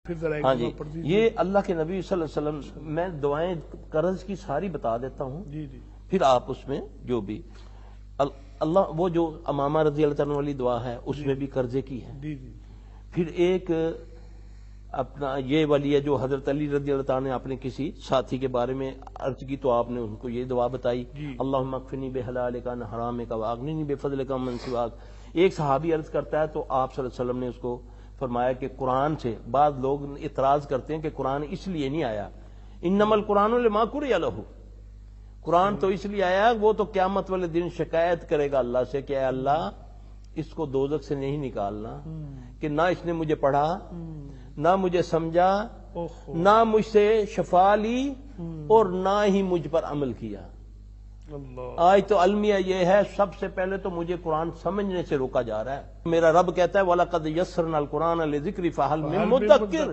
پھر ذرا ایک ہاں جی، دفعہ پڑھ دیجیے۔ یہ اللہ کے نبی صلی اللہ علیہ وسلم، میں دعائیں قرض کی ساری بتا دیتا ہوں، جی جی پھر آپ اس میں جو بھی اللہ، وہ جو امامہ رضی اللہ عنہ والی دعا ہے اس میں بھی قرضے کی ہے۔ جی جی پھر ایک اپنا یہ والی ہے جو حضرت علی رضی اللہ عنہ نے اپنے کسی ساتھی کے بارے میں عرض کی تو آپ نے ان کو یہ دعا بتائی، جی۔ اللہم اکفنی بحلالک عن حرامک واغننی بفضلک عمن سواک۔ ایک صحابی عرض کرتا ہے تو آپ صلی اللہ علیہ وسلم نے اس کو فرمایا کہ قرآن سے، بعض لوگ اعتراض کرتے ہیں کہ قرآن اس لیے نہیں آیا، انما القرآن لما قرئ لہ، قرآن تو اس لیے آیا، وہ تو قیامت والے دن شکایت کرے گا اللہ سے کہ اے اللہ اس کو دوزخ سے نہیں نکالنا، کہ نہ اس نے مجھے پڑھا، نہ مجھے سمجھا، نہ مجھ سے شفا لی، اور نہ ہی مجھ پر عمل کیا۔ اللہ، آج تو المیہ یہ ہے، سب سے پہلے تو مجھے قرآن سمجھنے سے روکا جا رہا ہے۔ میرا رب کہتا ہے وَلَقَدْ يَسَّرْنَا الْقُرْآنَ لِلذِّكْرِ فَهَلْ مِن مُدَّكِّرٍ۔